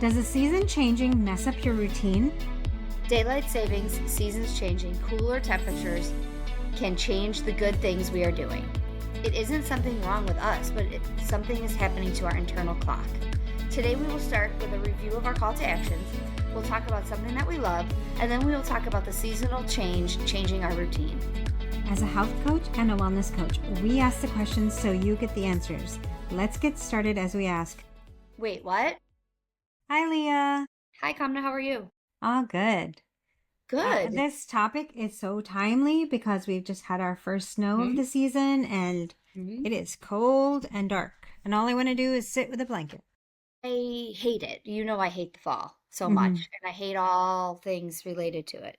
Does a season changing mess up your routine? Daylight savings, seasons changing, cooler temperatures can change the good things we are doing. It isn't something wrong with us, but something is happening to our internal clock. Today we will start with a review of our call to actions. We'll talk about something that we love, and then we will talk about the seasonal change changing our routine. As a health coach and a wellness coach, we ask the questions so you get the answers. Let's get started as we ask. Wait, what? Hi, Leah. Hi, Kamna, how are you? All good. Good. This topic is so timely because we've just had our first snow of the season and it is cold and dark. And all I want to do is sit with a blanket. I hate it. You know I hate the fall so much, and I hate all things related to it.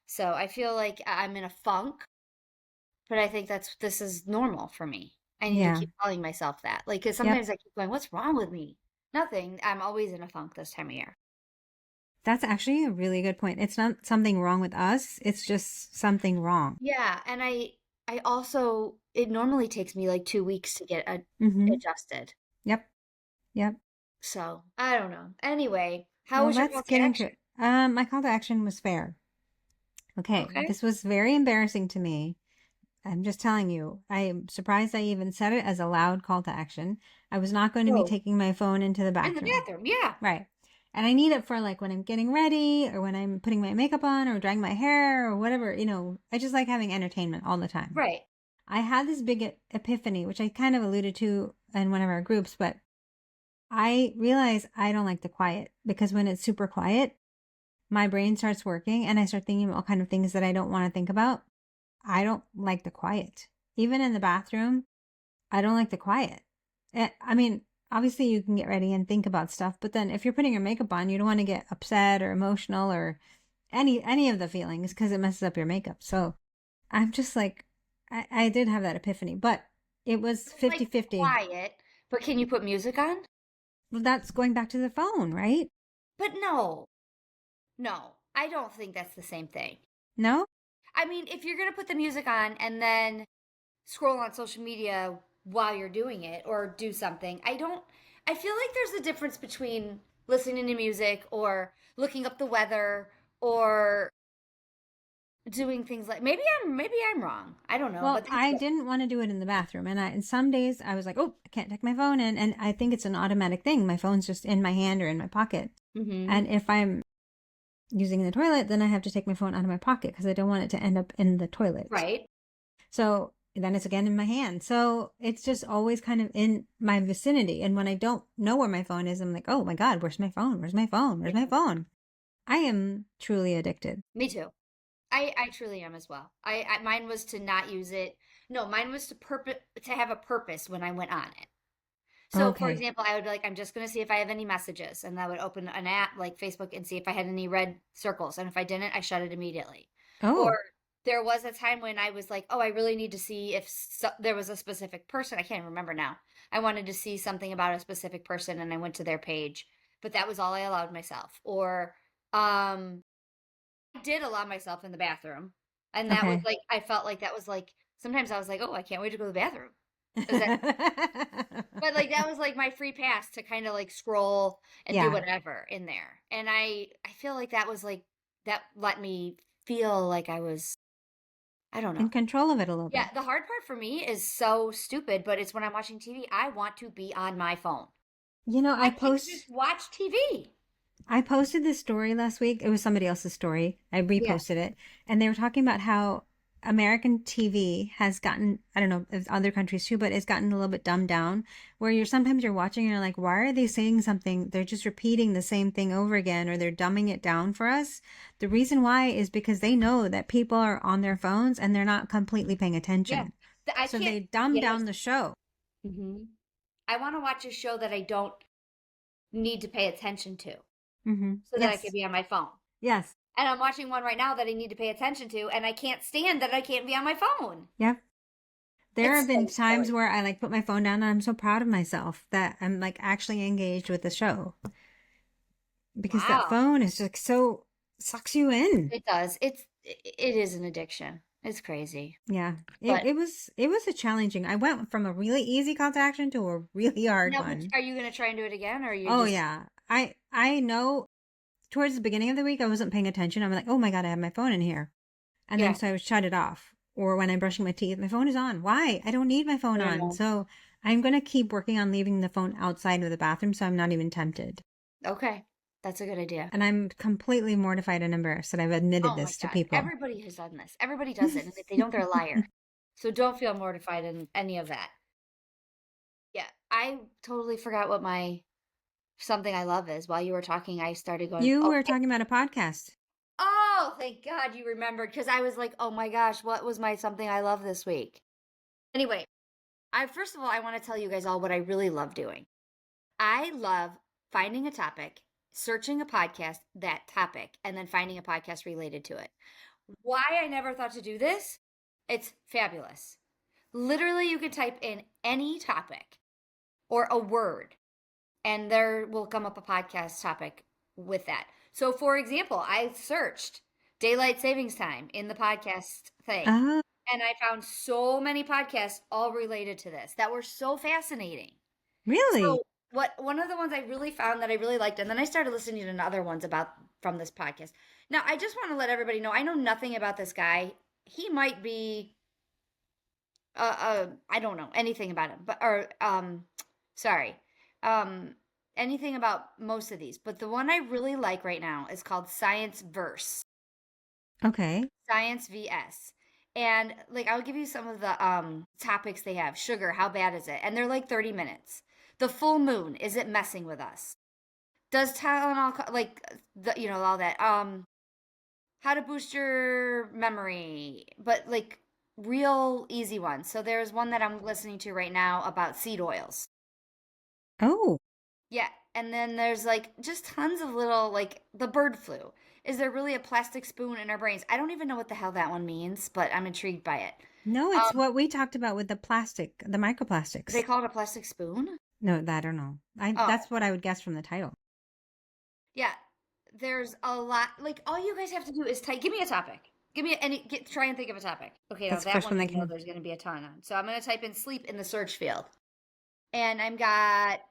So I feel like I'm in a funk, but I think this is normal for me. I need to keep telling myself that. Like, because sometimes I keep going, what's wrong with me? Nothing. I'm always in a funk this time of year. That's actually a really good point. It's not something wrong with us. It's just something wrong. Yeah. And I also, it normally takes me like 2 weeks to get adjusted. Yep. So I don't know. Anyway, how was your call let's to get action? into it. My call to action was fair. Okay. This was very embarrassing to me. I'm just telling you, I'm surprised I even said it as a loud call to action. I was not going to be taking my phone into the bathroom. In the bathroom, yeah. Right. And I need it for like when I'm getting ready or when I'm putting my makeup on or drying my hair or whatever, I just like having entertainment all the time. Right. I had this big epiphany, which I kind of alluded to in one of our groups, but I realize I don't like the quiet because when it's super quiet, my brain starts working and I start thinking of all kind of things that I don't want to think about. I don't like the quiet. Even in the bathroom, I don't like the quiet. I mean, obviously you can get ready and think about stuff, but then if you're putting your makeup on, you don't want to get upset or emotional or any of the feelings because it messes up your makeup. So I'm just like, I did have that epiphany, but it was 50-50. Like quiet, but can you put music on? Well, that's going back to the phone, right? But no, I don't think that's the same thing. No? I mean, if you're going to put the music on and then scroll on social media while you're doing it or do something, I feel like there's a difference between listening to music or looking up the weather or doing things like maybe I'm wrong. I don't know. Well, but I didn't want to do it in the bathroom. And some days I was like, oh, I can't take my phone in. And I think it's an automatic thing. My phone's just in my hand or in my pocket. And if I'm using the toilet, then I have to take my phone out of my pocket because I don't want it to end up in the toilet. Right. So then it's again in my hand. So it's just always kind of in my vicinity. And when I don't know where my phone is, I'm like, oh my God, where's my phone? Where's my phone? Where's my phone? I am truly addicted. Me too. I truly am as well. Mine was to not use it. No, mine was to have a purpose when I went on it. So, for example, I would be like, I'm just going to see if I have any messages. And I would open an app like Facebook and see if I had any red circles. And if I didn't, I shut it immediately. Or there was a time when I was like, oh, I really need to see if there was a specific person. I can't remember now. I wanted to see something about a specific person and I went to their page. But that was all I allowed myself. Or I did allow myself in the bathroom. And that was like, I felt like that was like, sometimes I was like, oh, I can't wait to go to the bathroom. But like that was like my free pass to kind of like scroll and do whatever in there. And I feel like that was like that let me feel like I was, I don't know, in control of it a little bit. Yeah, the hard part for me is so stupid, but it's when I'm watching TV, I want to be on my phone. I just watch TV. I posted this story last week. It was somebody else's story. I reposted it. And they were talking about how American TV has gotten, I don't know if other countries too, but it's gotten a little bit dumbed down where sometimes you're watching and you're like, why are they saying something? They're just repeating the same thing over again, or they're dumbing it down for us. The reason why is because they know that people are on their phones and they're not completely paying attention. Yeah. So they dumb down the show. I want to watch a show that I don't need to pay attention to so that I can be on my phone. Yes. And I'm watching one right now that I need to pay attention to, and I can't stand that I can't be on my phone. Yep. There have been times where I like put my phone down and I'm so proud of myself that I'm like actually engaged with the show. Because that phone is just so sucks you in. It does. It is an addiction. It's crazy. Yeah. It was a challenging. I went from a really easy call to action to a really hard one. Are you going to try and do it again? Or are you yeah. I know towards the beginning of the week, I wasn't paying attention. I'm like, oh my God, I have my phone in here. And then so I would shut it off. Or when I'm brushing my teeth, my phone is on. Why? I don't need my phone on. So I'm going to keep working on leaving the phone outside of the bathroom so I'm not even tempted. Okay. That's a good idea. And I'm completely mortified and embarrassed that I've admitted this to people. Everybody has done this. Everybody does it. And if they don't, they're a liar. So don't feel mortified in any of that. Yeah. I totally forgot what my something I love is. While you were talking, I started going. You were talking about a podcast. Oh, thank God you remembered. Because I was like, oh my gosh, what was my something I love this week? Anyway, first of all, I want to tell you guys all what I really love doing. I love finding a topic, searching a podcast, that topic, and then finding a podcast related to it. Why I never thought to do this? It's fabulous. Literally, you could type in any topic or a word, and there will come up a podcast topic with that. So, for example, I searched daylight savings time in the podcast thing, and I found so many podcasts all related to this that were so fascinating. Really? So one of the ones I really found that I really liked, and then I started listening to other ones from this podcast. Now, I just want to let everybody know, I know nothing about this guy. He might be, I don't know anything about him, anything about most of these. But the one I really like right now is called ScienceVS. Okay. ScienceVS. And like, I'll give you some of the topics they have. Sugar, how bad is it? And they're like 30 minutes. The full moon, is it messing with us? Does Tylenol, all that. How to boost your memory, but like real easy ones. So there's one that I'm listening to right now about seed oils. Oh. Yeah. And then there's like just tons of little, like the bird flu. Is there really a plastic spoon in our brains? I don't even know what the hell that one means, but I'm intrigued by it. No, it's what we talked about with the plastic, the microplastics. They call it a plastic spoon? No, I don't know. That's what I would guess from the title. Yeah. There's a lot. Like, all you guys have to do is give me a topic. Try and think of a topic. Okay, now that one there's going to be a ton on. So I'm going to type in sleep in the search field. And I've got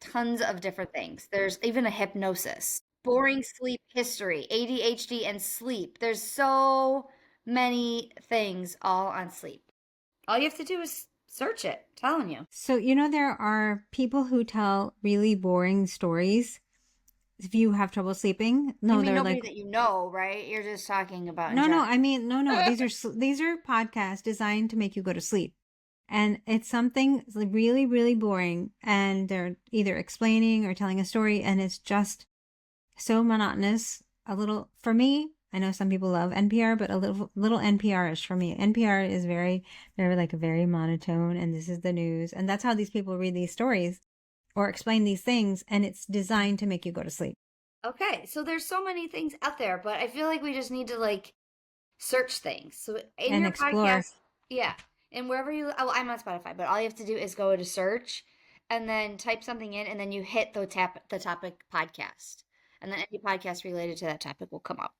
tons of different things. There's even a hypnosis. Boring sleep history, ADHD, and sleep. There's so many things all on sleep. All you have to do is search it. I'm telling you. So, there are people who tell really boring stories if you have trouble sleeping. No, they're nobody that you know, right? You're just talking about. No. These are podcasts designed to make you go to sleep. And it's something really, really boring. And they're either explaining or telling a story. And it's just so monotonous. For me, I know some people love NPR, but a little NPR-ish for me. NPR is very monotone, and this is the news. And that's how these people read these stories or explain these things. And it's designed to make you go to sleep. Okay. So there's so many things out there, but I feel like we just need to search things. So in your explore. Podcast, yeah. And wherever I'm on Spotify, but all you have to do is go to search and then type something in, and then you hit the topic podcast. And then any podcast related to that topic will come up.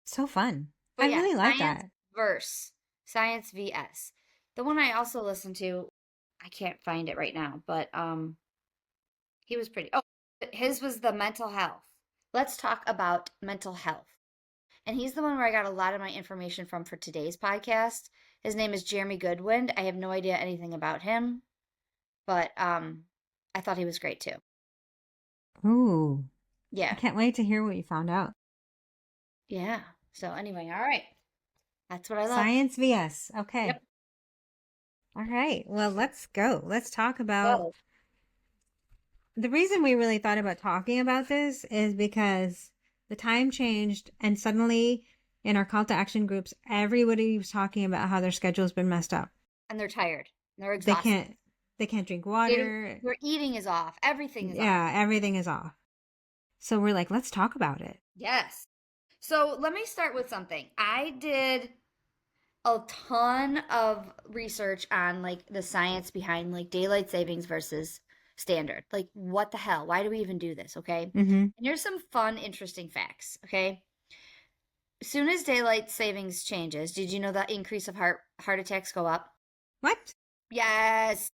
So fun. I really like that. ScienceVS. The one I also listened to, I can't find it right now, but he was pretty. Oh, his was the mental health. Let's talk about mental health. And he's the one where I got a lot of my information from for today's podcast. His name is Jeremy Goodwin. I have no idea anything about him, but I thought he was great too. Ooh. Yeah. I can't wait to hear what you found out. Yeah. So anyway, all right. That's what I love. ScienceVS. Okay. Yep. All right. Well, let's go. Let's talk about... The reason we really thought about talking about this is because the time changed, and suddenly in our call to action groups, everybody was talking about how their schedule's been messed up. And they're tired. They're exhausted. They can't drink water. Their eating is off. Everything is off. Yeah, everything is off. So we're like, let's talk about it. Yes. So let me start with something. I did a ton of research on the science behind daylight savings versus standard. What the hell? Why do we even do this? Okay. Mm-hmm. And here's some fun, interesting facts. Okay. As soon as daylight savings changes, did you know the increase of heart attacks go up? What? Yes.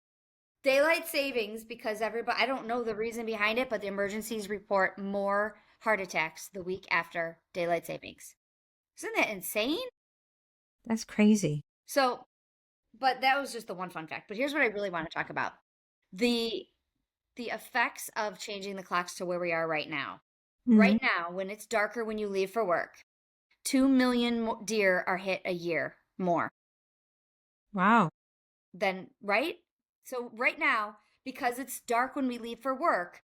Daylight savings, because everybody, I don't know the reason behind it, but the emergencies report more heart attacks the week after daylight savings. Isn't that insane? That's crazy. So, but that was just the one fun fact. But here's what I really want to talk about. The effects of changing the clocks to where we are right now. Mm-hmm. Right now, when it's darker when you leave for work, 2 million deer are hit a year more. Wow. Then, right? So right now, because it's dark when we leave for work,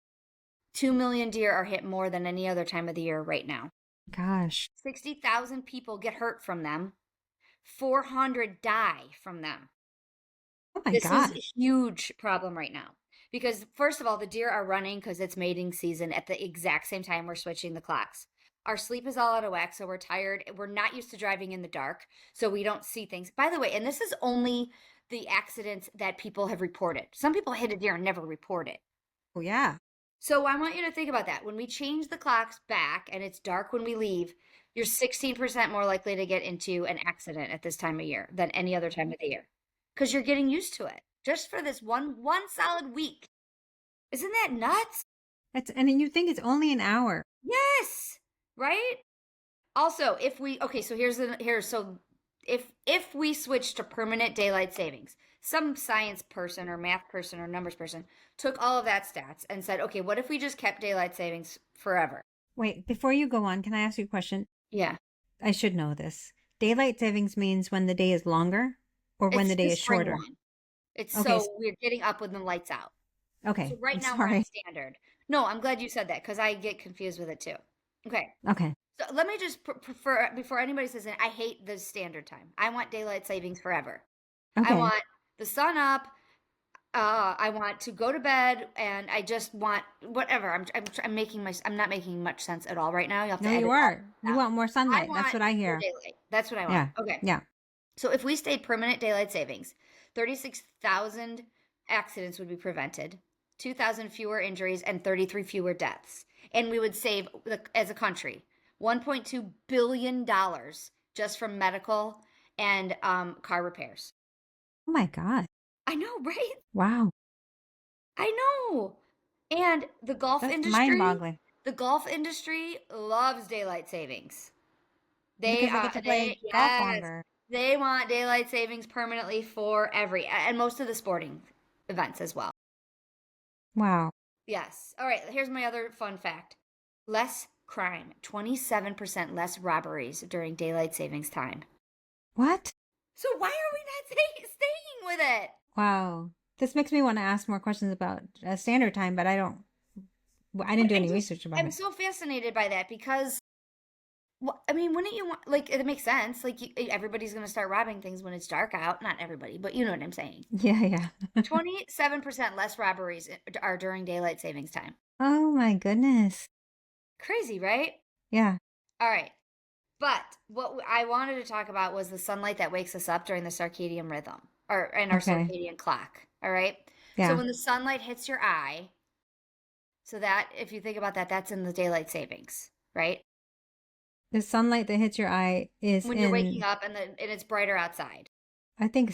2 million deer are hit more than any other time of the year right now. Gosh. 60,000 people get hurt from them. 400 die from them. Oh my This God. is a huge problem right now. Because first of all, the deer are running because it's mating season at the exact same time we're switching the clocks. Our sleep is all out of whack, so we're tired. We're not used to driving in the dark, so we don't see things. By the way, and this is only the accidents that people have reported. Some people hit a deer and never report it. Oh yeah. So I want you to think about that. When we change the clocks back and it's dark when we leave, you're 16% more likely to get into an accident at this time of year than any other time of the year because you're getting used to it just for this one solid week. Isn't that nuts? And you think it's only an hour. Yes, right? Also, if we switch to permanent daylight savings, some science person or math person or numbers person took all of that stats and said, okay, what if we just kept daylight savings forever? Wait, before you go on, can I ask you a question? Yeah. I should know this. Daylight savings means when the day is longer or when the day is shorter? One. It's okay. So we're getting up when the light's out. Okay. So right I'm now sorry. we're on standard. No, I'm glad you said that because I get confused with it too. Okay. Okay. So let me just prefer, before anybody says it, I hate the standard time. I want daylight savings forever. Okay. I want the sun up. I want to go to bed, and I just want whatever. I'm not making much sense at all right now. You have to No, edit you are. You want more sunlight. That's what I hear. daylight. That's what I want. Yeah. Okay. Yeah. So if we stayed permanent daylight savings, 36,000 accidents would be prevented, 2,000 fewer injuries, and 33 fewer deaths. And we would save, as a country, $1.2 billion just from medical and car repairs. Oh my God. I know, right? Wow. I know. And the golf That's industry, mind-boggling. the golf industry loves daylight savings. They Because they get to play golf longer. They want daylight savings permanently for and most of the sporting events as well. Wow. Yes. All right. Here's my other fun fact. Less crime, 27% less robberies during daylight savings time. What? So why are we not staying with it? Wow. This makes me want to ask more questions about standard time, but I didn't do any research about it. I'm so fascinated by that because, well, I mean, wouldn't you want, like, it makes sense. Like, everybody's going to start robbing things when it's dark out. Not everybody, but you know what I'm saying. Yeah, yeah. 27% less robberies are during daylight savings time. Oh my goodness. Crazy, right? Yeah. All right. But what I wanted to talk about was the sunlight that wakes us up during the circadian rhythm and our circadian clock. All right. Yeah. So when the sunlight hits your eye, so that if you think about that, that's in the daylight savings, right? The sunlight that hits your eye is when you're waking up and it's brighter outside. I think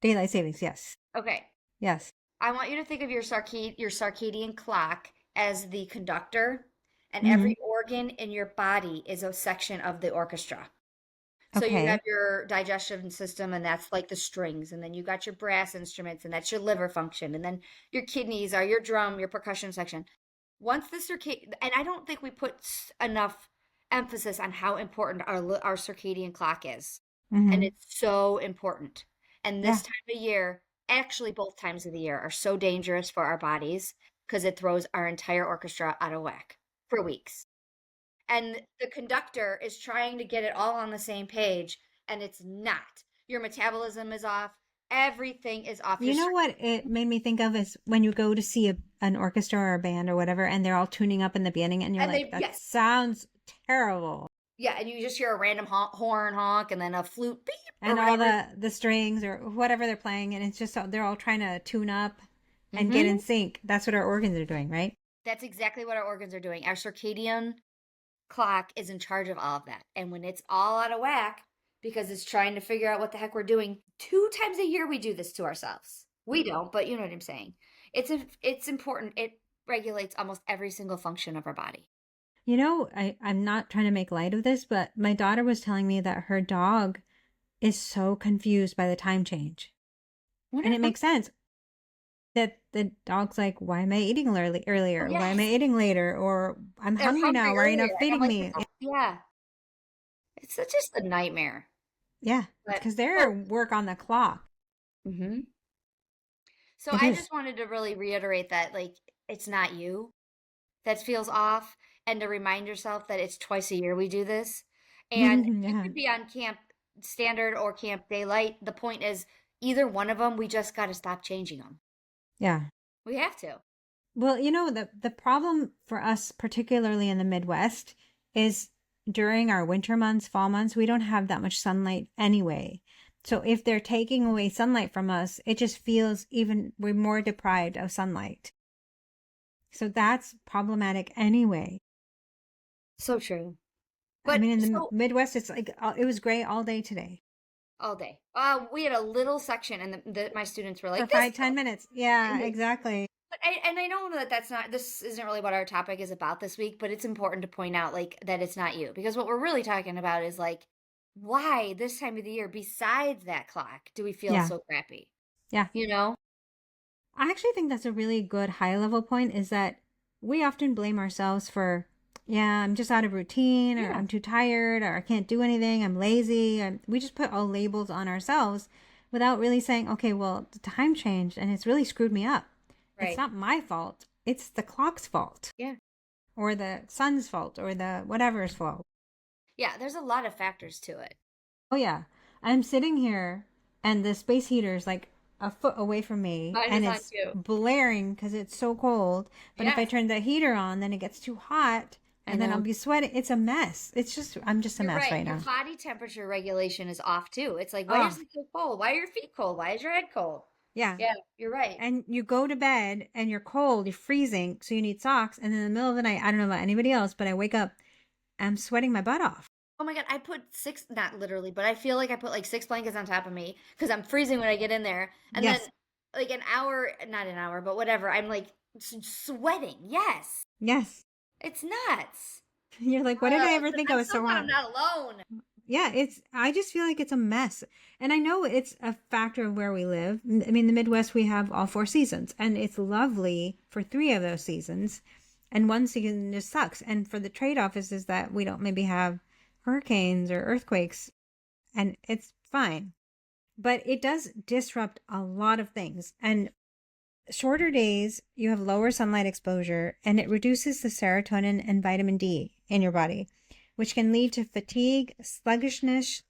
daylight savings. Yes. Okay. Yes. I want you to think of your circadian clock as the conductor, and every organ in your body is a section of the orchestra. So you have your digestion system, and that's like the strings, and then you got your brass instruments, and that's your liver function, and then your kidneys are your drum, your percussion section. Once the and I don't think we put enough emphasis on how important our circadian clock is, and it's so important. And this time of year, actually both times of the year, are so dangerous for our bodies because it throws our entire orchestra out of whack for weeks. And the conductor is trying to get it all on the same page, and it's not. Your metabolism is off. Everything is off. You know what it made me think of is when you go to see an orchestra or a band or whatever, and they're all tuning up in the beginning, and you're that sounds terrible. Yeah, and you just hear a random horn honk, and then a flute beep, and all the strings or whatever they're playing, and it's just they're all trying to tune up and get in sync. That's what our organs are doing, right? That's exactly what our organs are doing. Our circadian clock is in charge of all of that. And when it's all out of whack, because it's trying to figure out what the heck we're doing, 2 times a year we do this to ourselves. We don't, but you know what I'm saying. It's important. It regulates almost every single function of our body. You know, I'm not trying to make light of this, but my daughter was telling me that her dog is so confused by the time change. And it Wonderful. makes sense that the dog's like, why am I eating Oh, earlier? Why am I yes. eating later? Or I'm They're hungry hungry now. Why are you earlier. not And I'm feeding like, me? yeah, it's just a nightmare. Yeah, But because they're so, work on the clock. hmm so It I is. just wanted to really reiterate that, like, it's not you that feels off, and to remind yourself that it's twice a year we do this. And you Yeah. could be on Camp Standard or Camp Daylight. The point is, either one of them, we just got to stop changing them. Yeah. We have to. Well, you know, the problem for us, particularly in the Midwest, is during our winter months, fall months, we don't have that much sunlight anyway. So if they're taking away sunlight from us, it just feels even we're more deprived of sunlight. So that's problematic anyway. So true. I But mean, in the so Midwest, it's like it was gray all day today all day. We had a little section, and my students were for like, "This," 5, 10 minutes. Yeah, exactly. but I know that that's not. This isn't really what our topic is about this week, but it's important to point out, like, that it's not you, because what we're really talking about is, like, why this time of the year, besides that clock, do we feel Yeah, so crappy? yeah. You know? I actually think that's a really good high level point is that we often blame ourselves for, yeah, I'm just out of routine or Yeah. I'm too tired or I can't do anything. I'm lazy. We just put all labels on ourselves without really saying, okay, well, the time changed and it's really screwed me up. It's Right. not my fault. It's the clock's fault Yeah. or the sun's fault or the whatever's fault. Yeah. There's a lot of factors to it. Oh, yeah. I'm sitting here and the space heater is like a foot away from me Mine and is on it's too. blaring because it's so cold. But if I Yes. turn the heater on, then it gets too hot I and then I'll know. be sweating. It's a mess. I'm just a You're mess right. right Your now. body temperature regulation is off too. It's like, why Oh, is it so cold? Why are your feet cold? Why is your head cold? yeah. Yeah, you're right. And you go to bed and you're cold, you're freezing, so you need socks. And in the middle of the night, I don't know about anybody else, but I wake up, I'm sweating my butt off. Oh my God, I put six, not literally, but I feel like I put like six blankets on top of me because I'm freezing when I get in there. And then Yes. like an hour, not an hour, but whatever, I'm like sweating. Yes. Yes. It's nuts. You're like, what did I ever But think I I'm was so so glad I'm hot? not alone. Yeah, I just feel like it's a mess. And I know it's a factor of where we live. I mean, the Midwest, we have all 4 seasons, and it's lovely for 3 of those seasons. And one season just sucks. And for the trade off is that we don't maybe have hurricanes or earthquakes, and it's fine. But it does disrupt a lot of things. And shorter days, you have lower sunlight exposure, and it reduces the serotonin and vitamin D in your body, which can lead to fatigue, sluggishness,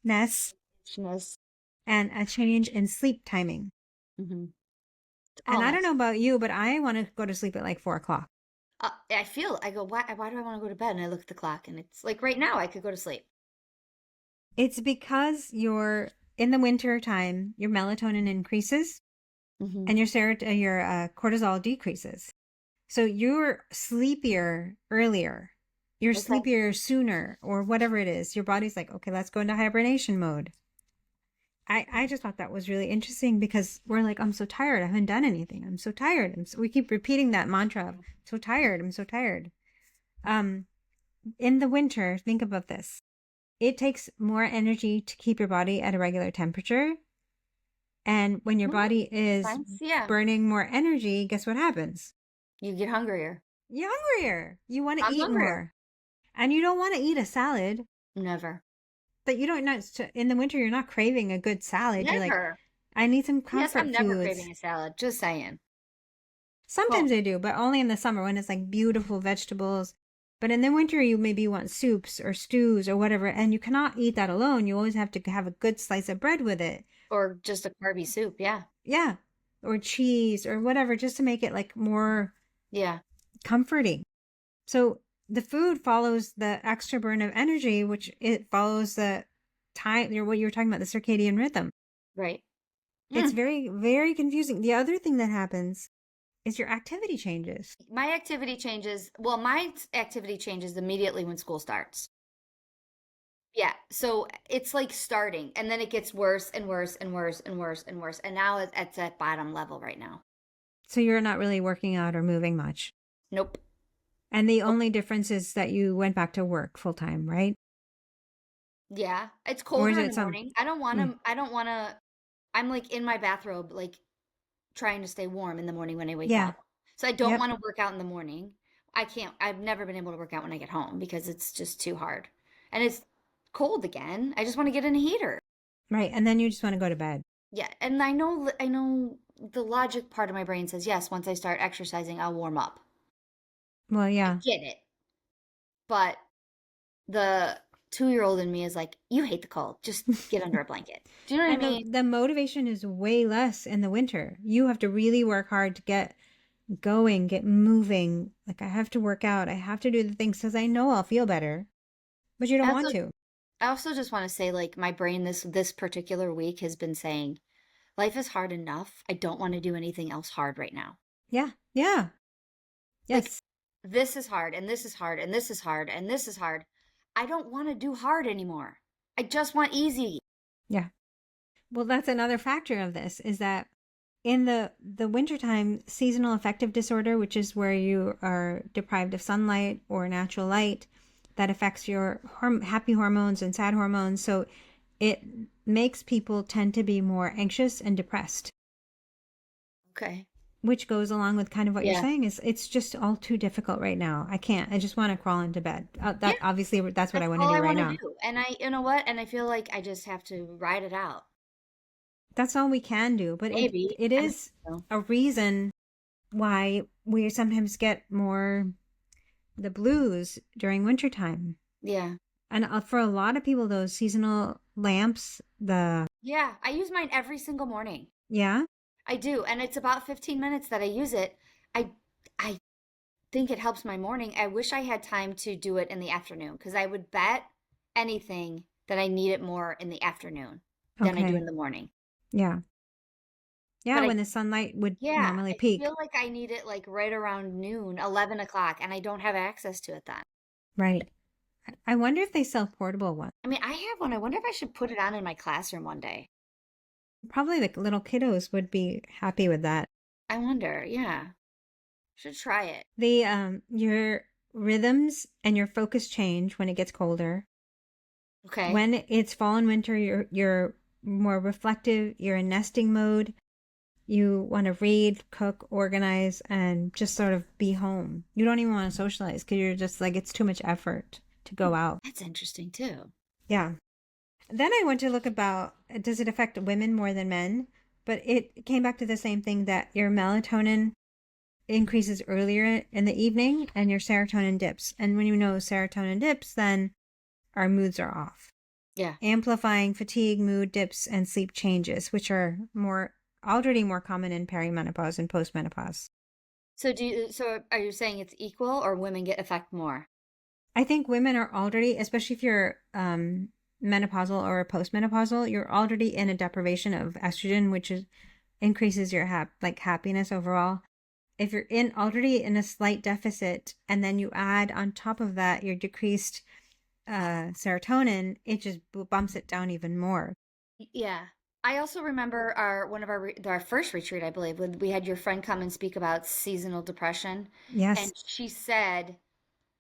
Yes. and a change in sleep timing. Mm-hmm. And All I don't mess. know about you, but I want to go to sleep at like 4 o'clock. I go, why do I want to go to bed? And I look at the clock and it's like right now I could go to sleep. It's because in the winter time, your melatonin increases Mm-hmm. and your cortisol decreases. So you're sleepier earlier. You're Okay. sleepier sooner or whatever it is. Your body's like, okay, let's go into hibernation mode. I just thought that was really interesting because we're like, I'm so tired. I haven't done anything. I'm so tired. We keep repeating that mantra of so tired. I'm so tired. Um, in the winter, think about this. It takes more energy to keep your body at a regular temperature. And when your Mm, body is Science, yeah. burning more energy, guess what happens? You get hungrier. You're hungrier. You want to I'm eat hungrier. more. And you don't want to eat a salad. Never. But you don't not in the winter you're not craving a good salad. You're like, Never. I need some Yes, I'm comfort never foods. craving a salad. Just saying. Well, Sometimes I do, but only in the summer when it's like beautiful vegetables. But in the winter you maybe want soups or stews or whatever, and you cannot eat that alone. You always have to have a good slice of bread with it. or just a carby soup. Yeah. Yeah. Or cheese or whatever, just to make it like more Yeah. comforting. So the food follows the extra burn of energy, which it follows the time, what you were talking about, the circadian rhythm. Right. It's Mm. very, very confusing. The other thing that happens is your activity changes. My activity changes. Well, my activity changes immediately when school starts. Yeah, so it's like starting, and then it gets worse and worse and worse and worse and worse, and now it's at bottom level right now. So you're not really working out or moving much. Nope. And the Nope. only difference is that you went back to work full time, right? Yeah, it's Or colder is in it the some? morning. I don't want Mm, to. I don't want to. I'm like in my bathrobe, like trying to stay warm in the morning when I wake yeah. up. So I don't Yep. want to work out in the morning. I can't. I've never been able to work out when I get home because it's just too hard, and it's cold again. I just want to get in a heater. Right. And then you just want to go to bed. Yeah, and I know the logic part of my brain says yes, once I start exercising, I'll warm up. Well, I yeah. get it. But the 2-year-old in me is like, you hate the cold. Just get under a blanket. Do you know what I And mean? the motivation is way less in the winter. You have to really work hard to get going, get moving. Like I have to work out. I have to do the things because I know I'll feel better, but you don't I want also to. I also just want to say like my brain this particular week has been saying, life is hard enough. I don't want to do anything else hard right now. Yeah. Yeah. Like Yes. this is hard and this is hard and this is hard and this is hard. I don't want to do hard anymore. I just want easy. Yeah. Well, that's another factor of this is that in the wintertime, seasonal affective disorder, which is where you are deprived of sunlight or natural light, that affects your happy hormones and sad hormones. So it makes people tend to be more anxious and depressed, Okay. which goes along with kind of what you're Yeah. saying is it's just all too difficult right now. I can't. I just want to crawl into bed. Yeah. That obviously that's what I That's want to all do I right want to now. do. And you know what? And I feel like I just have to ride it out. That's all we can do. But Maybe. it I mean, is a reason why we sometimes get more the blues during wintertime. yeah. And for a lot of people, those seasonal lamps, Yeah. I use mine every single morning. yeah, I do. And it's about 15 minutes that I use it. I think it helps my morning. I wish I had time to do it in the afternoon because I would bet anything that I need it more in the afternoon than I do okay, in the morning. yeah. Yeah, But when the sunlight would yeah, normally I peak. feel like I need it like right around noon, 11 o'clock, and I don't have access to it then. Right. I wonder if they sell portable ones. I mean, I have one. I wonder if I should put it on in my classroom one day. Probably the little kiddos would be happy with that. I wonder. Yeah. Should try it. The your rhythms and your focus change when it gets colder. Okay. When it's fall and winter, you're more reflective, you're in nesting mode. You want to read, cook, organize, and just sort of be home. You don't even want to socialize because you're just like, it's too much effort to go out. That's interesting too. Yeah. Then I went to look about does it affect women more than men? But it came back to the same thing that your melatonin increases earlier in the evening and your serotonin dips. And when you know serotonin dips, then our moods are off. Yeah. Amplifying fatigue, mood dips, and sleep changes, which are already more common in perimenopause and postmenopause. So are you saying it's equal or women get affect more? I think women are already, especially if you're menopausal or postmenopausal, you're already in a deprivation of estrogen, which increases your happiness overall. If you're already in a slight deficit, and then you add on top of that your decreased serotonin, it just bumps it down even more. Yeah. I also remember our first retreat, I believe, when we had your friend come and speak about seasonal depression, Yes. and she said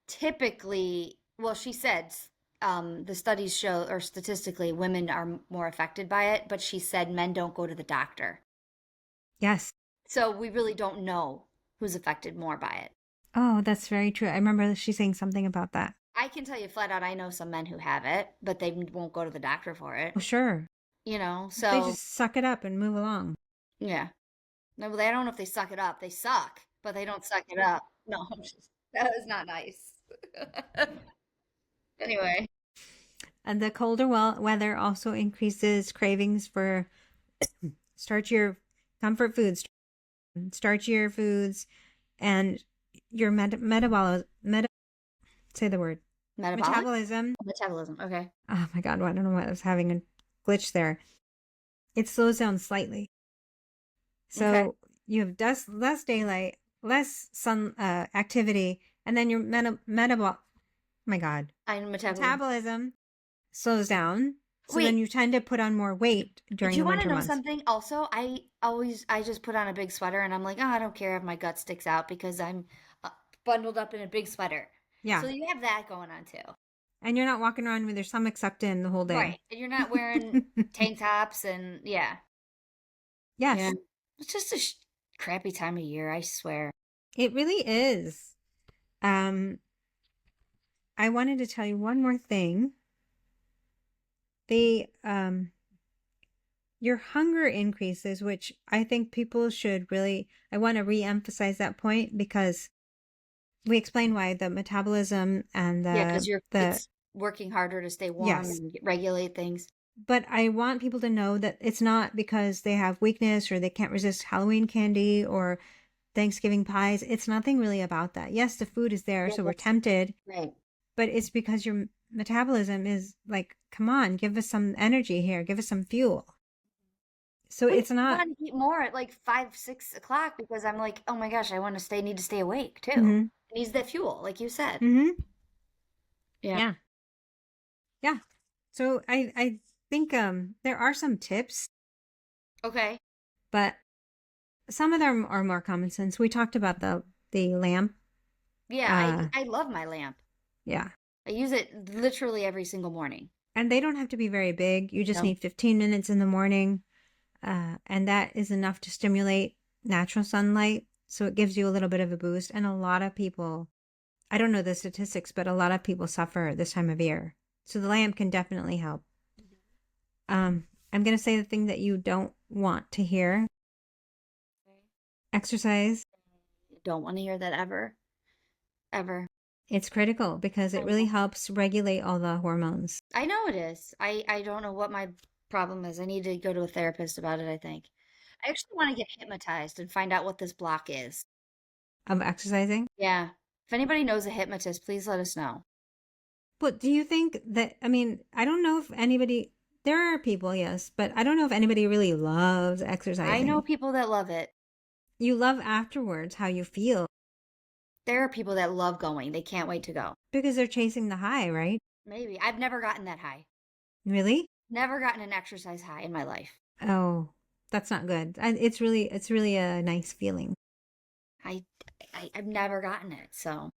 typically, well, she said the studies show, or statistically, women are more affected by it, but she said men don't go to the doctor. Yes. So we really don't know who's affected more by it. Oh, that's very true. I remember she saying something about that. I can tell you flat out, I know some men who have it, but they won't go to the doctor for it. Oh, sure. They So just suck it up and move along. yeah. No, I don't know if they suck it up. They suck, but they don't suck it up. No, that was not nice. Anyway. And the colder weather also increases cravings for starchier comfort foods, starchier foods, and your say the word Metabolic? metabolism. Metabolism. Okay. Oh my God, I don't know why I was having a glitch there. It slows down slightly. Okay. So you have less daylight, less sun activity, and then your my God, I metabolism. metabolism slows down. So then Wait, you tend to put on more weight do during you the want to winter know months. something? Also, I just put on a big sweater and I'm like, oh, I don't care if my gut sticks out because I'm uh, bundled up in a big sweater. Yeah. So you have that going on too. And you're not walking around with your stomach sucked in the whole day. Right. And you're not wearing tank tops and yeah. Yeah. Yes, It's just a crappy time of year, I swear. it really is. Um, I wanted to tell you one more thing. The your hunger increases, which I think people should really, I want to re-emphasize that point because we explain why the metabolism and Yeah, because the it's working harder to stay warm yes. and regulate things. But I want people to know that it's not because they have weakness or they can't resist Halloween candy or Thanksgiving pies. It's nothing really about that. Yes, the food is there, Yeah, so we're that's tempted, right. but it's because your metabolism is like, come on, give us some energy here, give us some fuel. So Wait, it's I not, want to eat more at like 5, 6 o'clock because I'm like, oh my gosh, I want to need to stay awake too. mm-hmm, It needs that fuel, like you said. mm-hmm, Yeah. yeah, yeah. So I think there are some tips, Okay. but some of them are more common sense. We talked about the lamp. Yeah, Uh, I love my lamp. yeah. I use it literally every single morning. And they don't have to be very big. You just No. need 15 minutes in the morning. And that is enough to stimulate natural sunlight. So it gives you a little bit of a boost. And a lot of people, I don't know the statistics, but a lot of people suffer this time of year. So the lamp can definitely help. I'm going to say the thing that you don't want to hear: exercise. Don't want to hear that ever. Ever. It's critical because I it really know. helps regulate all the hormones. I know it is. I don't know what my problem is. I need to go to a therapist about it, I think. I actually want to get hypnotized and find out what this block is. Of exercising. Yeah. If anybody knows a hypnotist, please let us know. But do you think that, I mean, I don't know if anybody, there are people, yes, but I don't know if anybody really loves I know exercising. people that love it. You love afterwards how you feel There are people that love going. They can't wait to go. because they're chasing the high, right? Maybe. I've never gotten that high. Really? Never gotten an exercise high in my life. Oh, that's not good. It's really a nice feeling. I, I've never gotten it. So,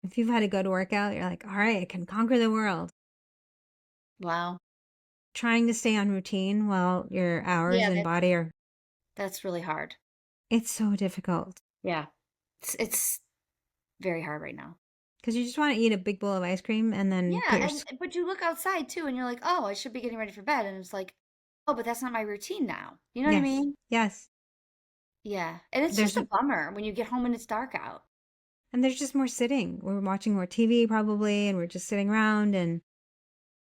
If you've had a good workout, you're like, all right, I can conquer the world. wow. Trying to stay on routine while your hours Yeah, and body are, that's really hard. it's so difficult Yeah. It's very hard right now. because you just want to eat a big bowl of ice cream and then put Yeah, your, and but you look outside too and you're like, "Oh, I should be getting ready for bed." And it's like, "Oh, but that's not my routine now." You know what I yes, mean? yes. Yeah. And it's just There's, a bummer when you get home and it's dark out. and there's just more sitting. We're watching more TV probably, and we're just sitting around and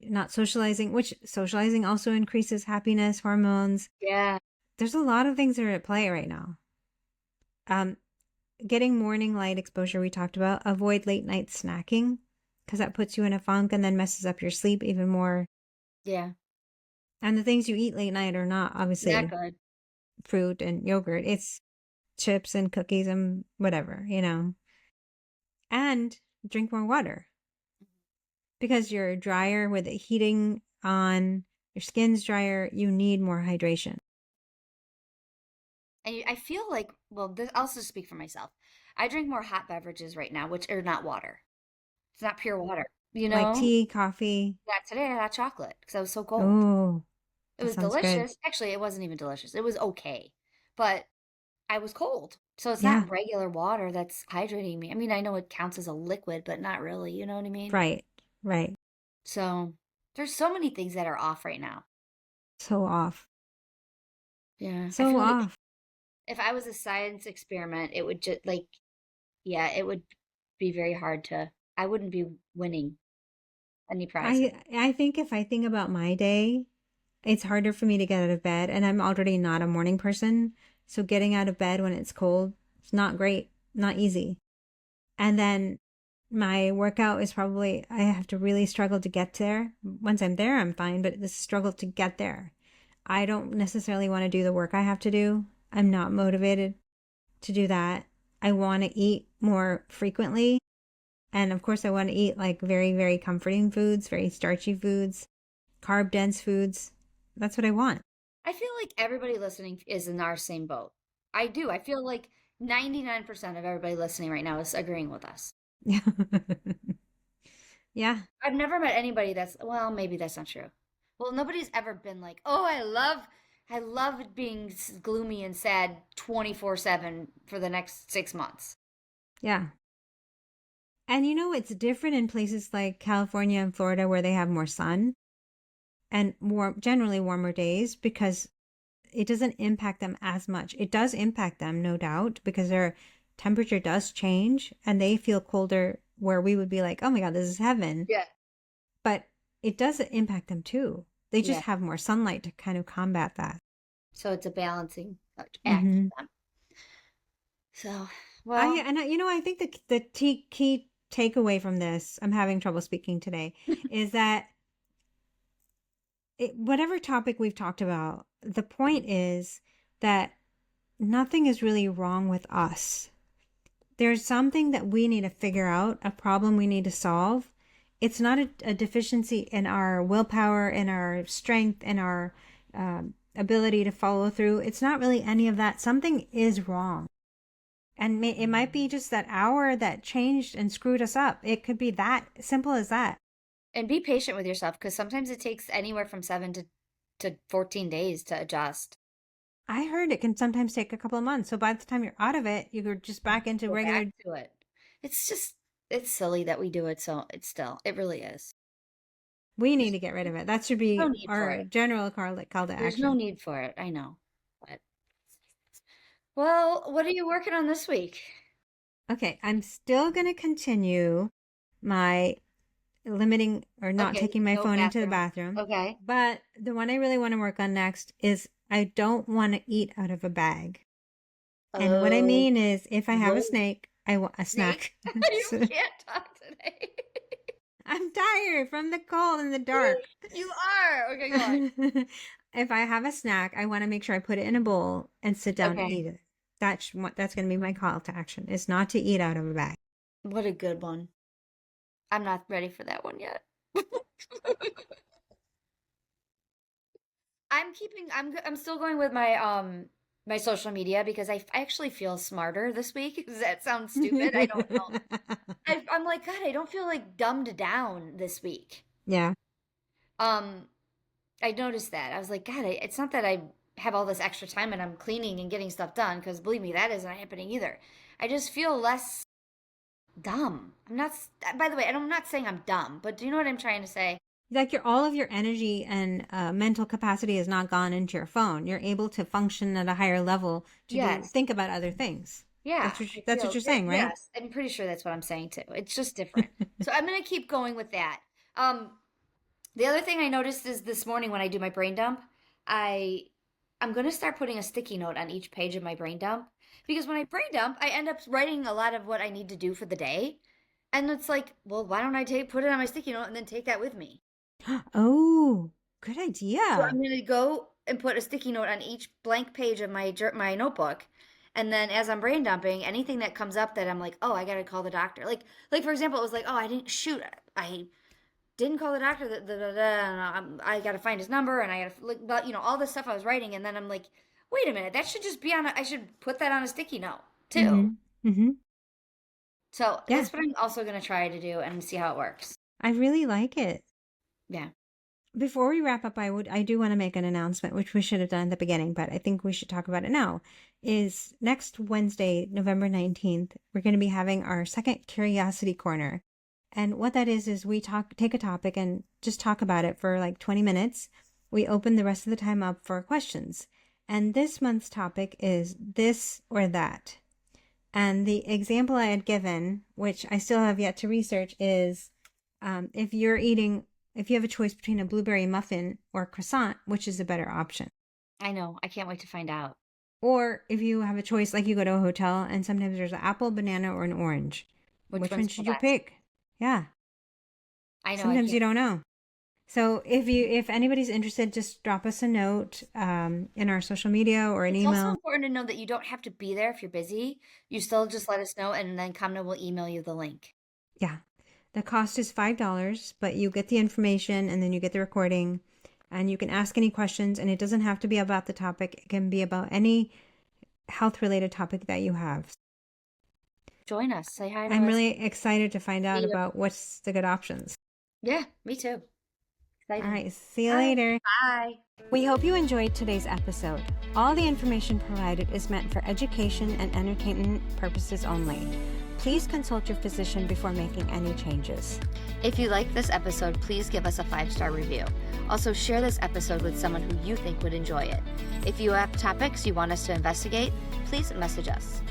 not socializing, which socializing also increases happiness hormones. Yeah. There's a lot of things that are at play right now. Um, Getting morning light exposure, we talked about. Avoid late night snacking because that puts you in a funk and then messes up your sleep even more. Yeah. And the things you eat late night are not Not obviously good. fruit and yogurt. It's chips and cookies and whatever, you know. And drink more water because you're drier with the heating on, your skin's drier, you need more hydration. And I feel like, well, I'll just speak for myself. I drink more hot beverages right now, which are not water. It's not pure water, you Like know? tea, coffee. Yeah, today I had chocolate because I was so cold. Oh, It that was sounds good. delicious. Actually, it wasn't even delicious. It was okay. But I was cold. So it's Yeah, not regular water that's hydrating me. I mean, I know it counts as a liquid, but not really. You know what I mean? right, right. So there's so many things that are off right now. So off. Yeah. I So feel like off. if I was a science experiment, it would just like, yeah, it would be very hard to, I wouldn't be winning any prizes. I think if I think about my day, it's harder for me to get out of bed, and I'm already not a morning person. So getting out of bed when it's cold, it's not great, not easy. And then my workout is probably, I have to really struggle to get there. Once I'm there, I'm fine, but the struggle to get there. I don't necessarily want to do the work I have to do. I'm not motivated to do that. I want to eat more frequently And of course, I want to eat like very, very comforting foods, very starchy foods, carb dense foods. That's what I want. I feel like everybody listening is in our same boat. I do. I feel like 99% of everybody listening right now is agreeing with us. Yeah. Yeah. I've never met anybody that's, well, maybe that's not true. Well, nobody's ever been like, "Oh, I love it being gloomy and sad 24/7 for the next 6 months." Yeah. And it's different in places like California and Florida where they have more sun and generally warmer days because it doesn't impact them as much. It does impact them, no doubt, because their temperature does change and they feel colder where we would be like, oh my God, this is heaven. Yeah. But it does impact them too. They just Yeah. have more sunlight to kind of combat that. So it's a balancing act for Mm-hmm. them. So, well, I think the key takeaway from this, I'm having trouble speaking today, is that whatever topic we've talked about, the point is that nothing is really wrong with us. There's something that we need to figure out, a problem we need to solve. It's not a deficiency in our willpower, in our strength, in our ability to follow through. It's not really any of that. Something is wrong. And it might be just that hour that changed and screwed us up. It could be that simple as that. and be patient with yourself because sometimes it takes anywhere from 7 to 14 days to adjust. I heard it can sometimes take a couple of months. So by the time you're out of it, you're just back into Go regular. back to it. It's just, it's silly that we do it. So it really is. We need There's to get rid of it. That should no be need for our it. general call to There's no action. need for it. I know. But, well, what are you working on this week? Okay, I'm still going to continue my limiting or not Okay, taking my no phone into the bathroom. bathroom. Okay. But the one I really want to work on next is I don't want to eat out of a bag. And what I Oh, mean is if I have a whoa. snake, I want a Snake? snack. You can't talk today. I'm tired from the cold and the dark. You are. Okay, go on. If I have a snack, I want to make sure I put it in a bowl and sit down and Okay. eat it. That's going to be my call to action. Is not to eat out of a bag. What a good one. I'm not ready for that one yet. I'm still going with my social media because I actually feel smarter this week. Does that sound stupid? I don't know. I'm like, God, I don't feel like dumbed down this week. Yeah. Um, I noticed that. I was like, God, it's not that I have all this extra time and I'm cleaning and getting stuff done, because believe me, that isn't happening either. I just feel less dumb. I'm not, by the way, and I'm not saying I'm dumb, but do you know what I'm trying to say? Like all of your energy and mental capacity has not gone into your phone. You're able to function at a higher level to Yes. think about other things. Yeah, I That's what feel you're yeah, saying, right? yes. I'm pretty sure that's what I'm saying too. It's just different. So I'm gonna keep going with that. Um, the other thing I noticed is this morning when I do my brain dump, I I'm gonna start putting a sticky note on each page of my brain dump because when I brain dump, I end up writing a lot of what I need to do for the day. And it's like, well, why don't I put it on my sticky note and then take that with me? Oh, good So idea. I'm gonna go and put a sticky note on each blank page of my notebook, and then as I'm brain dumping, anything that comes up that I'm like, oh, I gotta call the doctor. Like for example, it was like, oh, I didn't call the doctor. And I gotta find his number, and I gotta look, but all this stuff I was writing, and then I'm like, wait a minute, that should just be on. I should put that on a sticky note too. Mm-hmm. Mm-hmm. So Yeah, that's what I'm also gonna try to do and see how it works. I really like it. Yeah. Before we wrap up, I do want to make an announcement, which we should have done at the beginning, but I think we should talk about it now. Is next Wednesday, November 19th, we're going to be having our second Curiosity Corner. And what that is we take a topic and just talk about it for like 20 minutes. We open the rest of the time up for questions. And this month's topic is this or that. And the example I had given, which I still have yet to research, is if you have a choice between a blueberry muffin or a croissant, which is a better option? I know. I can't wait to find out. Or if you have a choice, like you go to a hotel and sometimes there's an apple, banana, or an orange, Which which one one's the should you best? pick? Yeah, I know. I sometimes can't. you don't know. So if anybody's interested, just drop us a note in our social media or an It's also email. important to know that you don't have to be there if you're busy. You still just let us know, and then Kamna will email you the link. Yeah. The cost is $5, but you get the information and then you get the recording and you can ask any questions, and it doesn't have to be about the topic. It can be about any health related topic that you have. Join us. Say hi to I'm us. really excited to find out about what's the good options. Yeah, me too. Exciting. All right. See you later. Bye. We hope you enjoyed today's episode. All the information provided is meant for education and entertainment purposes only. Please consult your physician before making any changes. If you liked this episode, please give us a 5-star review. Also, share this episode with someone who you think would enjoy it. If you have topics you want us to investigate, please message us.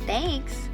Thanks!